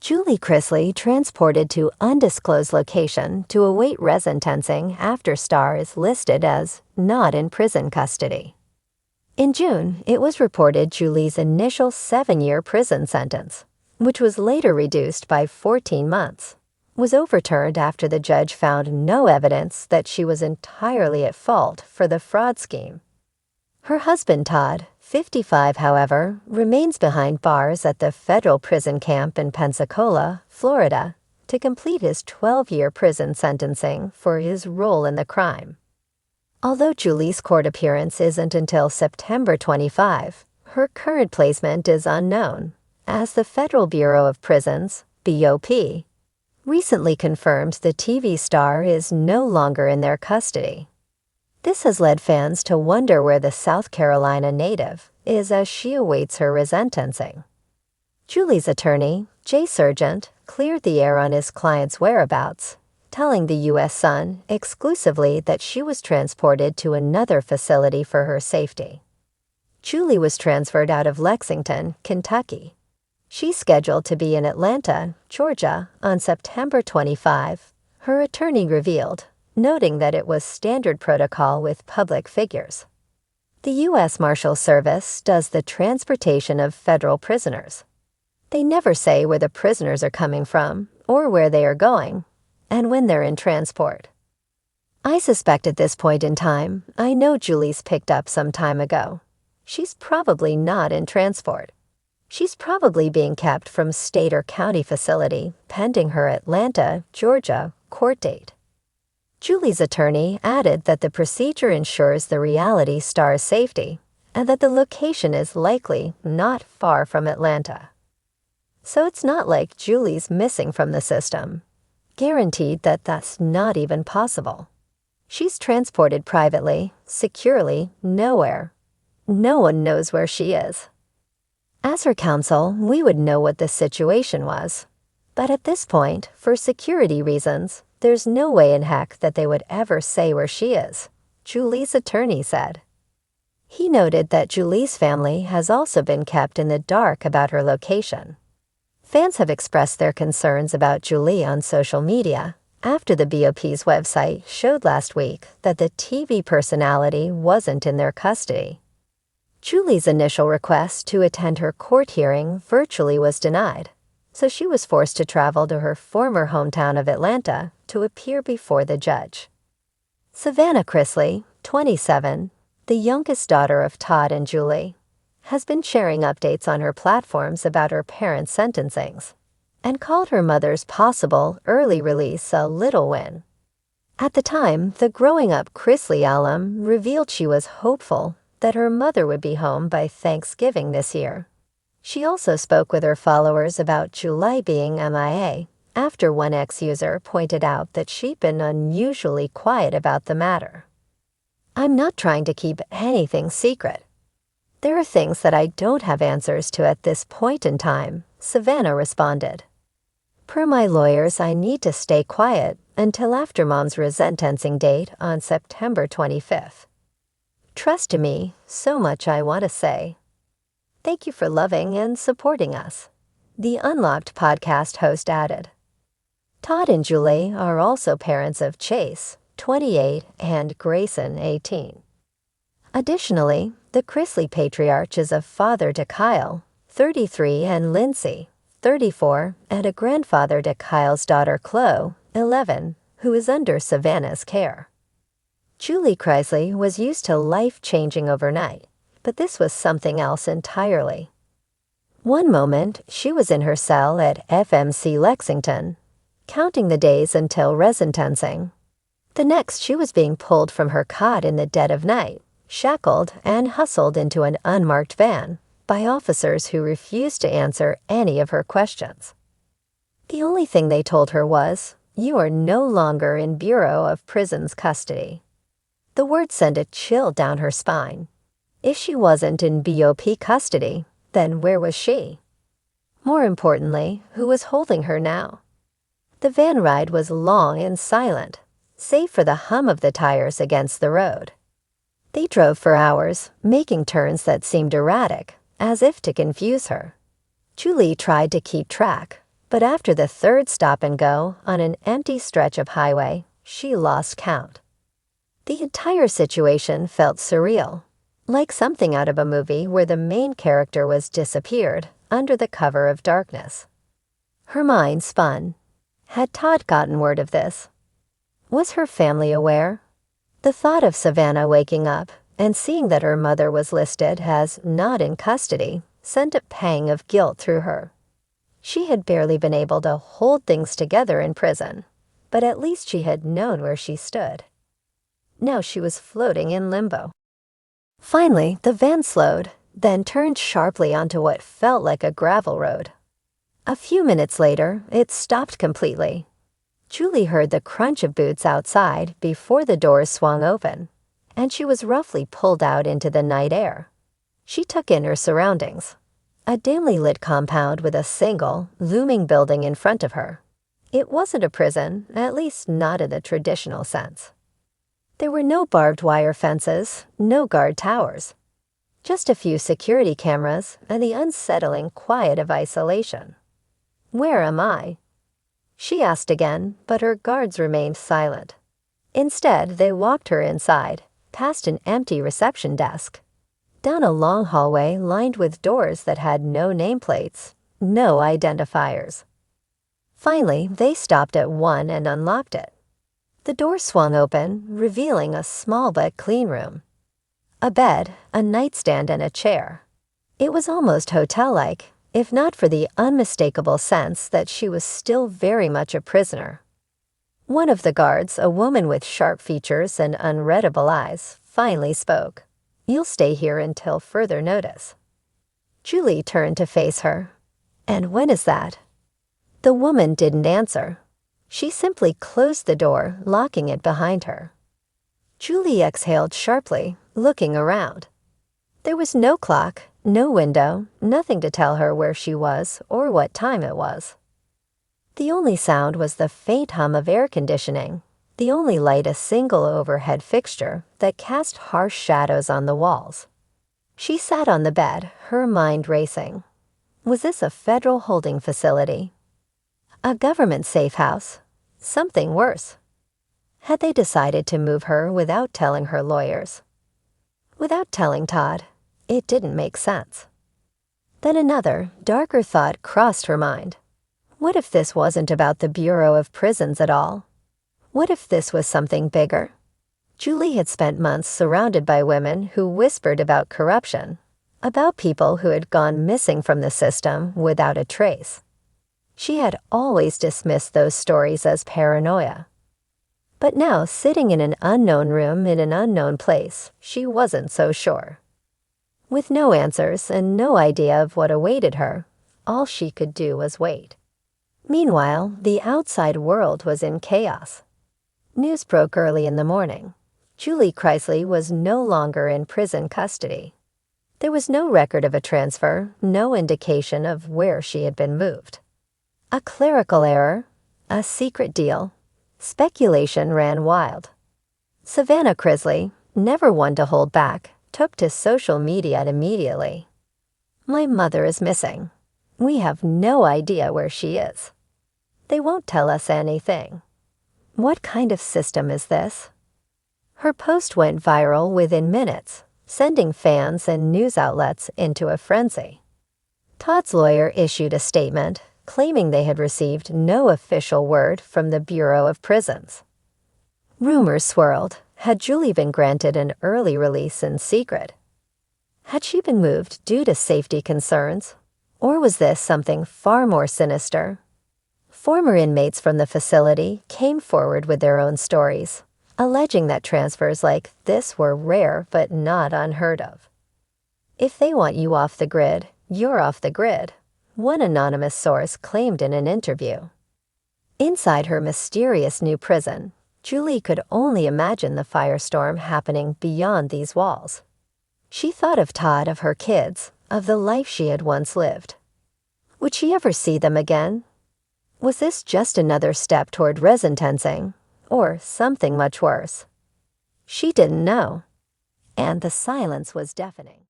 Julie Chrisley transported to undisclosed location to await resentencing after Star is listed as not in prison custody. In June, it was reported Julie's initial 7-year prison sentence, which was later reduced by 14 months, was overturned after the judge found no evidence that she was entirely at fault for the fraud scheme. Her husband, Todd, 55, however, remains behind bars at the federal prison camp in Pensacola, Florida, to complete his 12-year prison sentencing for his role in the crime. Although Julie's court appearance isn't until September 25, her current placement is unknown, as the Federal Bureau of Prisons, BOP, recently confirmed the TV star is no longer in their custody. This has led fans to wonder where the South Carolina native is as she awaits her resentencing. Julie's attorney, Jay Sargent, cleared the air on his client's whereabouts, telling the U.S. Sun exclusively that she was transported to another facility for her safety. Julie was transferred out of Lexington, Kentucky. She's scheduled to be in Atlanta, Georgia, on September 25, her attorney revealed, noting that it was standard protocol with public figures. The U.S. Marshals Service does the transportation of federal prisoners. They never say where the prisoners are coming from or where they are going, and when they're in transport. I suspect at this point in time, I know Julie's picked up some time ago. She's probably not in transport. She's probably being kept from state or county facility pending her Atlanta, Georgia, court date. Julie's attorney added that the procedure ensures the reality star's safety and that the location is likely not far from Atlanta. So it's not like Julie's missing from the system. Guaranteed that that's not even possible. She's transported privately, securely, nowhere. No one knows where she is. As her counsel, we would know what the situation was. But at this point, for security reasons, there's no way in heck that they would ever say where she is, Julie's attorney said. He noted that Julie's family has also been kept in the dark about her location. Fans have expressed their concerns about Julie on social media after the BOP's website showed last week that the TV personality wasn't in their custody. Julie's initial request to attend her court hearing virtually was denied, so she was forced to travel to her former hometown of Atlanta to appear before the judge. Savannah Chrisley, 27, the youngest daughter of Todd and Julie, has been sharing updates on her platforms about her parents' sentencings and called her mother's possible early release a little win. At the time, the Growing Up Chrisley alum revealed she was hopeful that her mother would be home by Thanksgiving this year. She also spoke with her followers about Julie being MIA after one ex-user pointed out that she'd been unusually quiet about the matter. "I'm not trying to keep anything secret. There are things that I don't have answers to at this point in time," Savannah responded. "Per my lawyers, I need to stay quiet until after Mom's resentencing date on September 25th. Trust me, so much I want to say. Thank you for loving and supporting us," the Unlocked podcast host added. Todd and Julie are also parents of Chase, 28, and Grayson, 18. Additionally, the Chrisley patriarch is a father to Kyle, 33, and Lindsay, 34, and a grandfather to Kyle's daughter Chloe, 11, who is under Savannah's care. Julie Chrisley was used to life changing overnight, but this was something else entirely. One moment, she was in her cell at FMC Lexington, counting the days until resentencing. The next, she was being pulled from her cot in the dead of night, shackled and hustled into an unmarked van by officers who refused to answer any of her questions. The only thing they told her was, "You are no longer in Bureau of Prisons custody." The words sent a chill down her spine. If she wasn't in BOP custody, then where was she? More importantly, who was holding her now? The van ride was long and silent, save for the hum of the tires against the road. They drove for hours, making turns that seemed erratic, as if to confuse her. Julie tried to keep track, But after the third stop and go on an empty stretch of highway, she lost count. The entire situation felt surreal, like something out of a movie where the main character was disappeared under the cover of darkness. Her mind spun. Had Todd gotten word of this? Was her family aware? The thought of Savannah waking up and seeing that her mother was listed as not in custody sent a pang of guilt through her. She had barely been able to hold things together in prison, but at least she had known where she stood. Now she was floating in limbo. Finally, the van slowed, then turned sharply onto what felt like a gravel road. A few minutes later, it stopped completely. Julie heard the crunch of boots outside before the doors swung open, and she was roughly pulled out into the night air. She took in her surroundings. A dimly lit compound with a single, looming building in front of her. It wasn't a prison, at least not in the traditional sense. There were no barbed wire fences, no guard towers. Just a few security cameras and the unsettling quiet of isolation. "Where am I?" She asked again, but her guards remained silent. Instead, they walked her inside, past an empty reception desk, down a long hallway lined with doors that had no nameplates, no identifiers. Finally, they stopped at one and unlocked it. The door swung open, revealing a small but clean room. A bed, a nightstand, and a chair. It was almost hotel-like, if not for the unmistakable sense that she was still very much a prisoner. One of the guards, a woman with sharp features and unreadable eyes, finally spoke. "You'll stay here until further notice." Julie turned to face her. "And when is that?" The woman didn't answer. She simply closed the door, locking it behind her. Julie exhaled sharply, looking around. There was no clock, no window, nothing to tell her where she was or what time it was. The only sound was the faint hum of air conditioning, the only light a single overhead fixture that cast harsh shadows on the walls. She sat on the bed, her mind racing. Was this a federal holding facility? A government safe house? Something worse. Had they decided to move her without telling her lawyers? Without telling Todd? It didn't make sense. Then another, darker thought crossed her mind. What if this wasn't about the Bureau of Prisons at all? What if this was something bigger? Julie had spent months surrounded by women who whispered about corruption, about people who had gone missing from the system without a trace. She had always dismissed those stories as paranoia. But now, sitting in an unknown room in an unknown place, she wasn't so sure. With no answers and no idea of what awaited her, all she could do was wait. Meanwhile, the outside world was in chaos. News broke early in the morning. Julie Chrisley was no longer in prison custody. There was no record of a transfer, no indication of where she had been moved. A clerical error, a secret deal. Speculation ran wild. Savannah Chrisley, never one to hold back, took to social media immediately. "My mother is missing. We have no idea where she is. They won't tell us anything. What kind of system is this?" Her post went viral within minutes, sending fans and news outlets into a frenzy. Todd's lawyer issued a statement claiming they had received no official word from the Bureau of Prisons. Rumors swirled. Had Julie been granted an early release in secret? Had she been moved due to safety concerns? Or was this something far more sinister? Former inmates from the facility came forward with their own stories, alleging that transfers like this were rare but not unheard of. "If they want you off the grid, you're off the grid," one anonymous source claimed in an interview. Inside her mysterious new prison, Julie could only imagine the firestorm happening beyond these walls. She thought of Todd, of her kids, of the life she had once lived. Would she ever see them again? Was this just another step toward resentencing, or something much worse? She didn't know, and the silence was deafening.